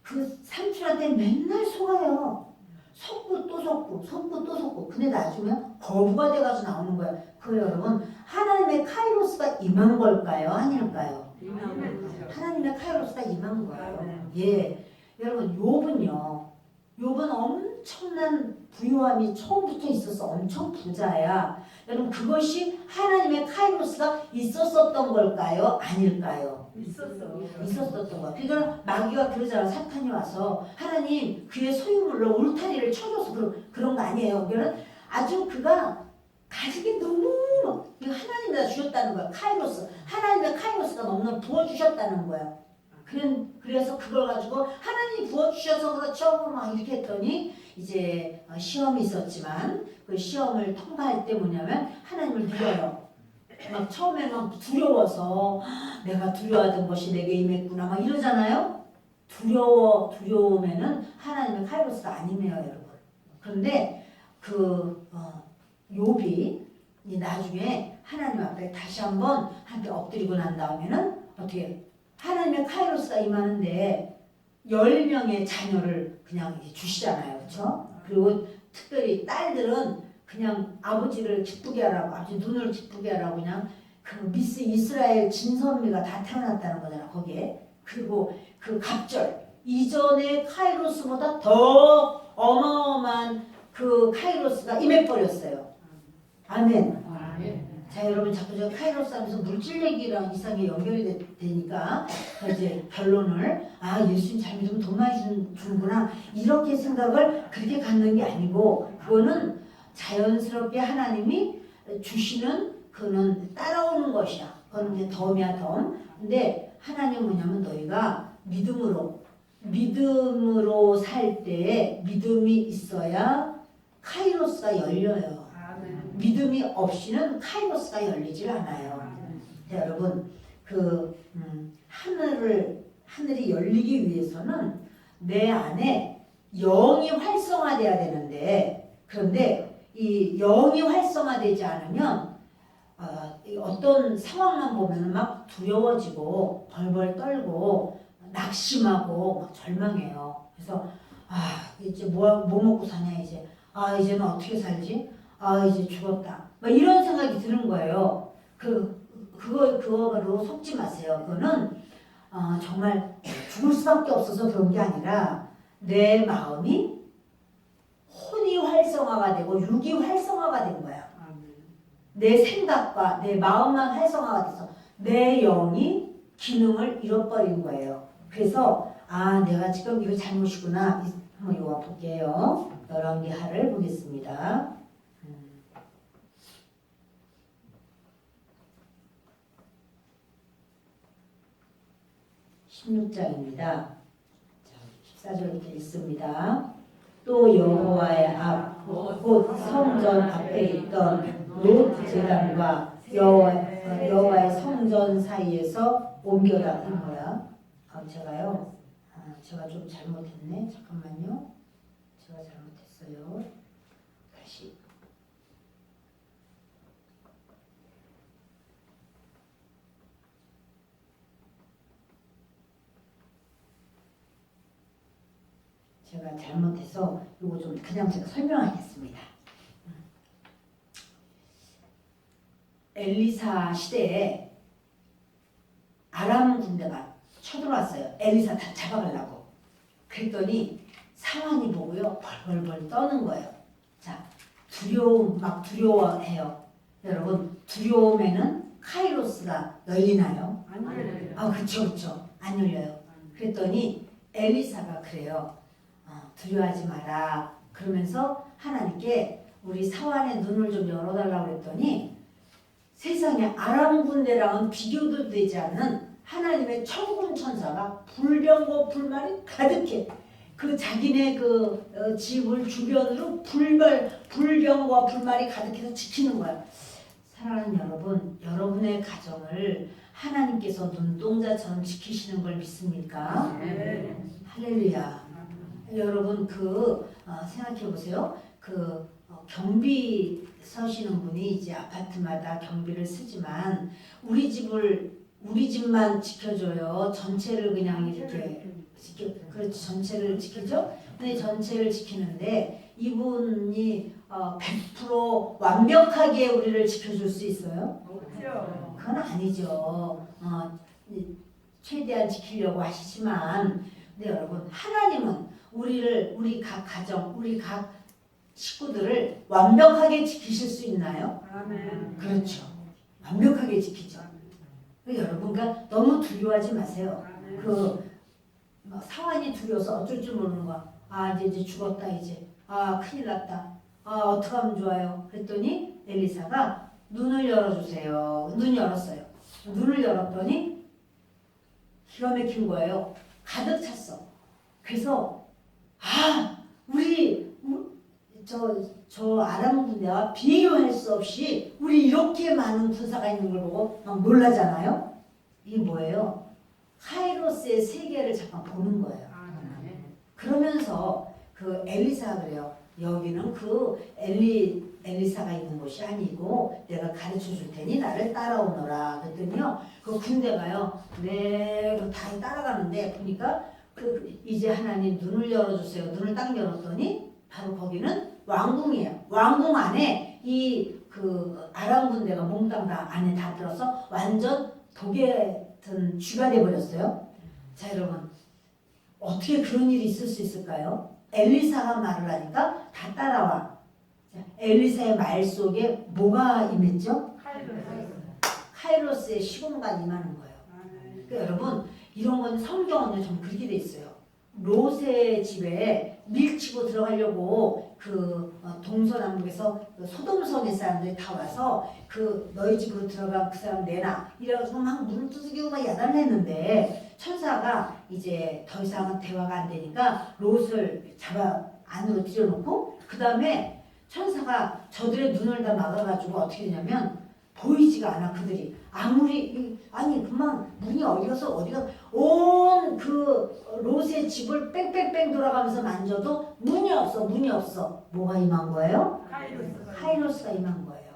그 삼촌한테 맨날 속아요. 속고 또 속고. 근데 나중에 거부가 돼가지고 나오는 거예요. 여러분 하나님의 카이로스가 임한 걸까요? 아닐까요? 하나님의 카이로스가 임한 거예요. 예, 여러분 욥은 엄청난 부유함이 처음부터 있어서 엄청 부자야. 여러분 그것이 하나님의 카이로스가 있었었던 걸까요? 아닐까요? 있었었던 거야. 그러니까 마귀가 그러잖아. 사탄이 와서 하나님 그의 소유물로 울타리를 쳐줘서 그런 거 아니에요. 그러니까 아주 그가 가지기 너무 하나님이 주셨다는 거야. 카이로스. 하나님의 카이로스가 너무나 부어주셨다는 거야. 그래서 그걸 가지고 하나님이 부어주셔서 그렇죠. 막 이렇게 했더니 이제 시험이 있었지만 그 시험을 통과할 때 뭐냐면 하나님을 믿어요. 막 처음에 막 두려워서 내가 두려워하던 것이 내게 임했구나 막 이러잖아요. 두려우면은 하나님의 카이로스가 아니네요, 여러분. 그런데 욥이 나중에 하나님 앞에 다시 한번 한테 엎드리고 난 다음에는 어떻게 하나님의 카이로스가 임하는데 10명의 자녀를 그냥 주시잖아요. 그렇죠? 그리고 특별히 딸들은 그냥 아버지를 기쁘게 하라고, 아버지 눈을 기쁘게 하라고 그냥 그 미스 이스라엘 진선미가 다 태어났다는 거잖아, 거기에. 그리고 그 갑절, 이전의 카이로스보다 더 어마어마한 그 카이로스가 임해버렸어요. 아멘. 자, 여러분 자꾸 제가 카이로스 하면서 물질 얘기랑 이상하게 연결이 되니까 이제 결론을 예수님 잘 믿으면 돈 많이 주는구나 이렇게 생각을 그렇게 갖는 게 아니고 그거는 자연스럽게 하나님이 주시는 그는 따라오는 것이야. 그거는 이제 덤이야, 덤. 근데 하나님은 뭐냐면 너희가 믿음으로 살 때에 믿음이 있어야 카이로스가 열려요. 믿음이 없이는 카이로스가 열리질 않아요. 자, 여러분 하늘이 열리기 위해서는 내 안에 영이 활성화돼야 되는데 그런데 이 영이 활성화되지 않으면 어떤 상황만 보면 막 두려워지고 벌벌 떨고 낙심하고 막 절망해요. 그래서 이제 뭐 먹고 사냐 이제 이제는 어떻게 살지? 이제 죽었다. 막 이런 생각이 드는 거예요. 그거로 속지 마세요. 그거는 정말 죽을 수밖에 없어서 그런 게 아니라 내 마음이 혼이 활성화가 되고 육이 활성화가 된 거야. 내 생각과 내 마음만 활성화가 돼서 내 영이 기능을 잃어버린 거예요. 그래서 내가 지금 이거 잘못이구나. 한번 이거 볼게요. 열왕기하를 보겠습니다. 16장입니다. 14절 이렇게 읽습니다. 또 여호와의 앞 곧 성전 앞에 있던 롯 제단과 여호와의 성전 사이에서 옮겨다 인 거야. 제가 좀 잘못했네. 잠깐만요. 제가 잘못했어요. 다시. 제가 잘못해서 이거 좀 그냥 제가 설명하겠습니다. 엘리사 시대에 아람 군대가 쳐들어왔어요. 엘리사 다 잡아가려고. 그랬더니 사환이 보고요. 벌벌벌 떠는 거예요. 자, 막 두려워해요. 여러분, 두려움에는 카이로스가 열리나요? 안 열려요. 그쵸. 안 열려요. 그랬더니 엘리사가 그래요. 두려워하지 마라. 그러면서 하나님께 우리 사환의 눈을 좀 열어달라고 그랬더니 세상에 아람 군대랑은 비교도 되지 않는 하나님의 천군 천사가 불병과 불말이 가득해. 자기네 집을 주변으로 불병과 불말이 가득해서 지키는 거야. 사랑하는 여러분, 여러분의 가정을 하나님께서 눈동자처럼 지키시는 걸 믿습니까? 네. 할렐루야. 여러분 생각해 보세요. 경비 서시는 분이 이제 아파트마다 경비를 쓰지만 우리 집만 지켜줘요. 전체를 그냥 이렇게 그렇지, 전체를 지키죠. 근데 전체를 지키는데 이분이 100% 완벽하게 우리를 지켜줄 수 있어요? 없죠. 그건 아니죠. 최대한 지키려고 하시지만, 근데 여러분 하나님은 우리 각 가정, 우리 각 식구들을 완벽하게 지키실 수 있나요? 아멘. 그렇죠. 완벽하게 지키죠. 여러분과 너무 두려워하지 마세요. 상황이 두려워서 어쩔 줄 모르는 거야. 이제 죽었다 이제. 큰일 났다. 어떡하면 좋아요. 그랬더니 엘리사가 눈을 열어주세요. 눈이 열었어요. 눈을 열었더니 기가 막힌 거예요. 가득 찼어. 그래서 저 아람 군대와 비교할 수 없이 우리 이렇게 많은 군사가 있는 걸 보고 막 놀라잖아요. 이게 뭐예요? 카이로스의 세계를 잠깐 보는 거예요. 그러면서 그 엘리사가 그래요. 여기는 그 엘리사가 있는 곳이 아니고 내가 가르쳐 줄 테니 나를 따라오너라. 그랬더니요. 그 군대가요. 네, 다 따라가는데 보니까 그 이제 하나님 눈을 열어주세요. 눈을 딱 열었더니 바로 거기는 왕궁이에요. 왕궁 안에 이 그 아람 군대가 몽땅 다 안에 다 들어서 완전 독에 든 쥐가 돼버렸어요. 자 여러분 어떻게 그런 일이 있을 수 있을까요? 엘리사가 말을 하니까 다 따라와. 자, 엘리사의 말 속에 뭐가 임했죠? 카이로스의 시공간이 임하는 거예요. 그러니까 여러분 이런 건 성경은 좀 그렇게 돼 있어요. 롯의 집에 밀치고 들어가려고 그 동서남북에서 그 소돔성의 사람들이 다 와서 그 너희 집으로 들어간 그 사람 내놔 이래서 막 문을 두들기고 막 야단냈는데 천사가 이제 더 이상은 대화가 안 되니까 롯을 잡아 안으로 들여놓고 그 다음에 천사가 저들의 눈을 다 막아가지고 어떻게 되냐면 보이지가 않아 그들이 아무리 아니 금방 문이 어디가서 어디가 온 그 롯의 집을 뺑뺑뺑 돌아가면서 만져도 문이 없어 뭐가 임한 거예요? 카이로스가 임한 거예요.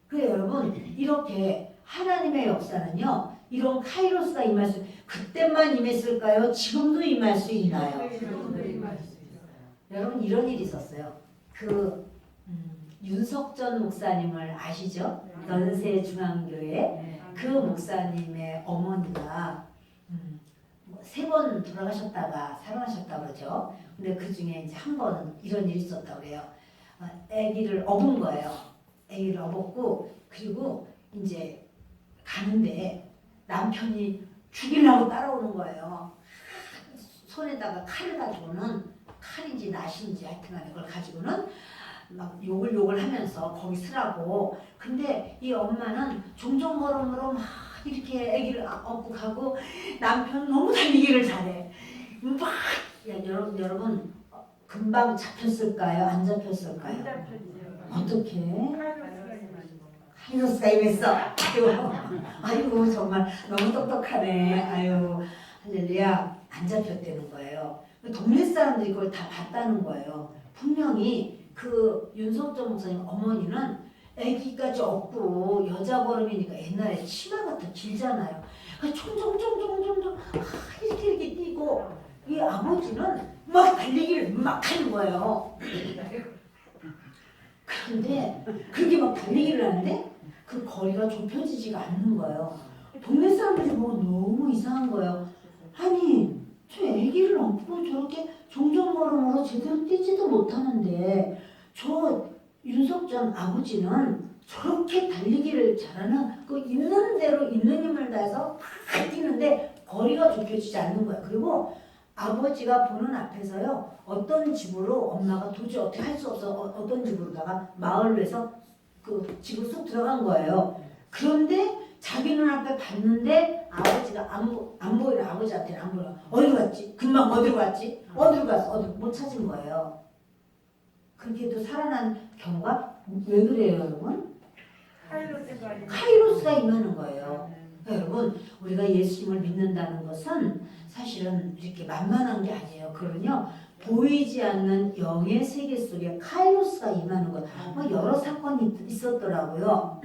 그래 여러분 이렇게 하나님의 역사는요 이런 카이로스가 임할 수 그때만 임했을까요? 지금도 임할 수 있나요? 여러분 이런 일이 있었어요. 그 윤석전 목사님을 아시죠? 연세중앙교회 그 목사님의 어머니가 3번 돌아가셨다가 살아나셨다 그러죠. 근데 그 중에 이제 한 번은 이런 일이 있었다고 그래요. 아기를 업은 거예요. 아기를 업었고 그리고 이제 가는데 남편이 죽이려고 따라오는 거예요. 손에다가 칼을 가지고는 칼인지 낫인지 하여튼간에 그걸 가지고는 막 욕을 하면서 거기 서라고. 근데 이 엄마는 종종 걸음으로 막 이렇게 아기를 업고 가고 남편 너무 달리기를 잘해. 막 여러분 금방 잡혔을까요? 안 잡혔을까요? 어떻게? 카이로스가 임했어. 아이고 정말 너무 똑똑하네. 아유 할렐루야. 안 잡혔다는 거예요. 동네 사람들이 그걸 다 봤다는 거예요. 분명히 그 윤석전 목사님 어머니는 아기까지 업고 여자 걸음이니까 옛날에 치마가 더 길잖아요. 총총총총총총 이렇게 뛰고 이 아버지는 막 달리기를 막 하는 거예요. 그런데 그렇게 막 달리기를 하는데 그 거리가 좁혀지지가 않는 거예요. 동네 사람들이 보고 너무 이상한 거예요. 아니 저 아기를 업고 저렇게 종종걸음으로 제대로 뛰지도 못하는데 저 윤석전 아버지는 저렇게 달리기를 잘하는 그 있는 대로 있는 힘을 다해서 막 뛰는데 거리가 좁혀지지 않는 거야. 그리고 아버지가 보는 앞에서요 어떤 집으로 엄마가 도저히 어떻게 할 수 없어 어떤 집으로다가 마을로 해서 그 집으로 쏙 들어간 거예요. 그런데 자기 눈앞에 봤는데 아버지가 안 보이는 아버지한테는 안 보여. 어디로 갔지? 금방 어디로 갔지? 어디로 갔어? 어디로 못 찾은 거예요. 그렇게도 살아난 경우가 왜 그래요, 여러분? 카이로스가 임하는 거예요. 그러니까 여러분 우리가 예수님을 믿는다는 것은 사실은 이렇게 만만한 게 아니에요. 그러면요 보이지 않는 영의 세계 속에 카이로스가 임하는 것. 뭐 여러 사건이 있었더라고요.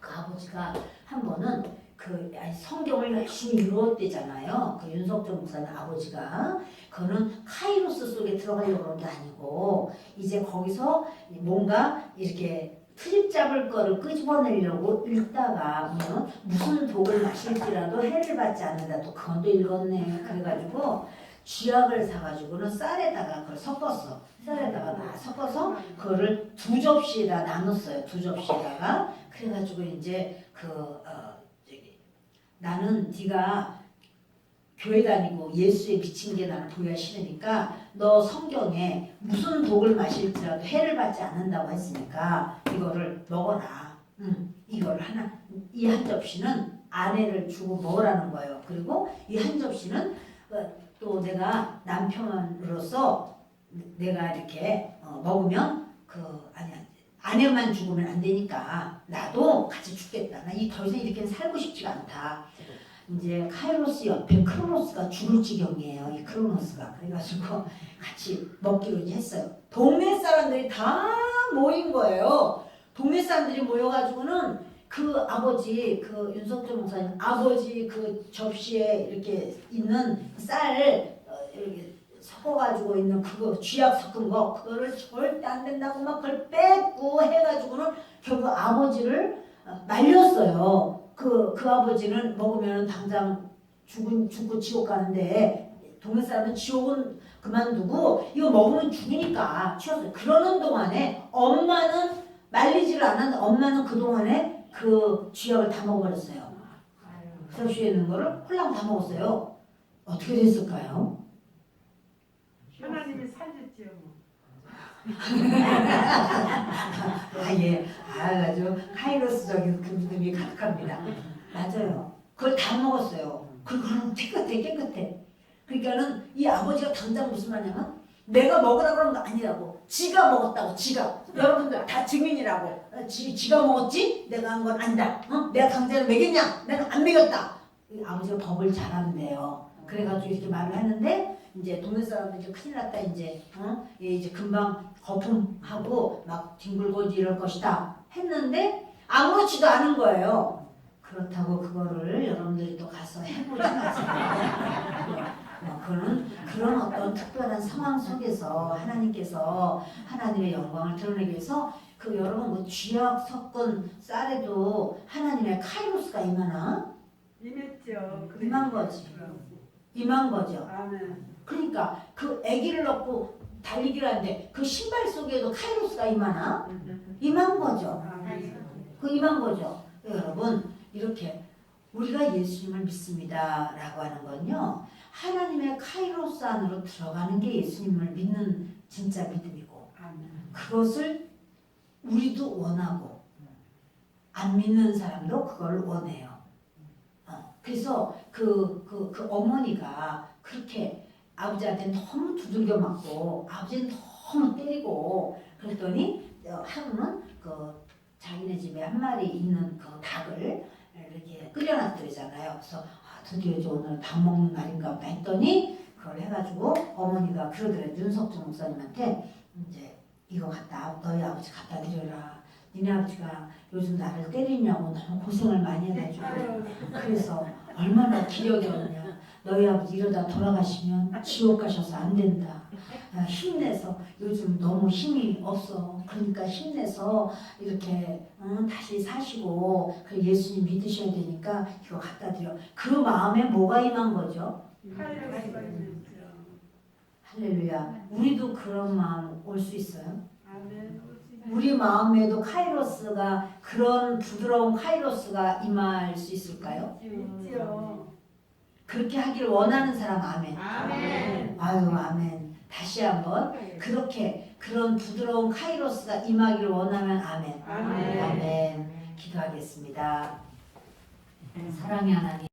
그 아버지가 한 번은 그 성경을 열심히 읽었대잖아요. 그 윤석전 목사님 아버지가 그거는 카이로스 속에 들어가려고 그런 게 아니고 이제 거기서 뭔가 이렇게 트집 잡을 거를 끄집어내려고 읽다가 무슨 독을 마실지라도 해를 받지 않는다. 또 그건 또 읽었네. 그래가지고 쥐약을 사가지고는 쌀에다가 그걸 섞었어. 쌀에다가 다 섞어서 그거를 2접시에다 나눴어요. 2접시에다가 그래가지고 이제 나는 네가 교회 다니고 예수에 미친 게 나는 보기가 싫으니까 너 성경에 무슨 독을 마실지라도 해를 받지 않는다고 했으니까 이거를 먹어라. 이거를 하나 이 한 접시는 아내를 주고 먹으라는 거예요. 그리고 이 한 접시는 또 내가 남편으로서 내가 이렇게 먹으면 아니야 아내만 죽으면 안 되니까 나도 같이 죽겠다. 나 더 이상 이렇게 살고 싶지가 않다. 이제 카이로스 옆에 크로노스가 죽을 지경이에요. 이 크로노스가. 그래가지고 같이 먹기로 이제 했어요. 동네 사람들이 다 모인 거예요. 동네 사람들이 모여가지고는 그 아버지, 그 윤석철 목사님 아버지 그 접시에 이렇게 있는 쌀 이렇게 섞어가지고 있는 그거 쥐약 섞은 거 그거를 절대 안 된다고 막 그걸 뺏고 해가지고는 결국 아버지를 말렸어요. 그 아버지는 먹으면 당장 죽고 지옥 가는데 동네 사람은 지옥은 그만두고 이거 먹으면 죽으니까 치웠어요. 그러는 동안에 엄마는 말리지를 않았는데 엄마는 그동안에 그 쥐약을 다 먹어버렸어요. 접시에 있는 거를 홀랑 다 먹었어요. 어떻게 됐을까요? 하나님이 살렸지요. 뭐. 예. 아주 카이로스적인 그 믿음이 가득합니다. 맞아요. 그걸 다 먹었어요. 그거는 깨끗해. 그러니까는 이 아버지가 당장 무슨 말이냐면 내가 먹으라고 그런 거 아니라고. 지가 먹었다고, 지가. 여러분들 다 증인이라고. 지가 먹었지? 내가 한 건 아니다. 내가 강제로 먹였냐? 내가 안 먹였다. 이 아버지가 법을 잘하는데요. 그래가지고 이렇게 말을 하는데 이제 동네 사람들 이제 큰일 났다 이제 이제 금방 거품하고 막 뒹굴고 이럴 것이다 했는데 아무렇지도 않은 거예요. 그렇다고 그거를 여러분들이 또 가서 해보지 마세요. 그거는 그런 어떤 특별한 상황 속에서 하나님께서 하나님의 영광을 드러내기 위해서 그 여러분 뭐 쥐약 섞은 쌀에도 하나님의 카이로스가 임하나? 임했죠. 임한 거지. 임한 거죠. 아멘. 그러니까 그 아기를 넣고 달리기를 하는데 그 신발 속에도 카이로스가 임하나? 임한 거죠. 아멘. 그 임한 거죠. 여러분 이렇게 우리가 예수님을 믿습니다 라고 하는 건요 하나님의 카이로스 안으로 들어가는 게 예수님을 믿는 진짜 믿음이고 아멘. 그것을 우리도 원하고 안 믿는 사람도 그걸 원해요. 그래서 그 어머니가 그렇게 아버지한테 너무 두들겨 맞고 아버지는 너무 때리고 그랬더니 하루는 그 자기네 집에 한 마리 있는 그 닭을 이렇게 끓여놨더잖아요. 그래서 드디어 이제 오늘 닭 먹는 날인가 보다 했더니 그걸 해가지고 어머니가 그러더래. 윤석준 목사님한테 이제 이거 너희 아버지 갖다 드려라. 니네 아버지가 요즘 나를 때리냐고 너무 고생을 많이 해가지고 그래서 얼마나 기력이 없냐. 너희 아버지 이러다 돌아가시면 지옥 가셔서 안 된다. 힘내서 요즘 너무 힘이 없어. 그러니까 힘내서 이렇게 다시 사시고 그 예수님 믿으셔야 되니까 이거 갖다 드려. 그 마음에 뭐가 임한 거죠? 카이로스가 임했죠. 할렐루야. 우리도 그런 마음 올 수 있어요? 아멘. 우리 마음에도 카이로스가 그런 부드러운 카이로스가 임할 수 있을까요? 있죠. 그렇게 하기를 원하는 사람 아멘. 아멘. 아유 아멘. 다시 한번 그렇게 그런 부드러운 카이로스가 임하기를 원하면 아멘. 아멘. 아멘. 기도하겠습니다. 사랑의 하나님.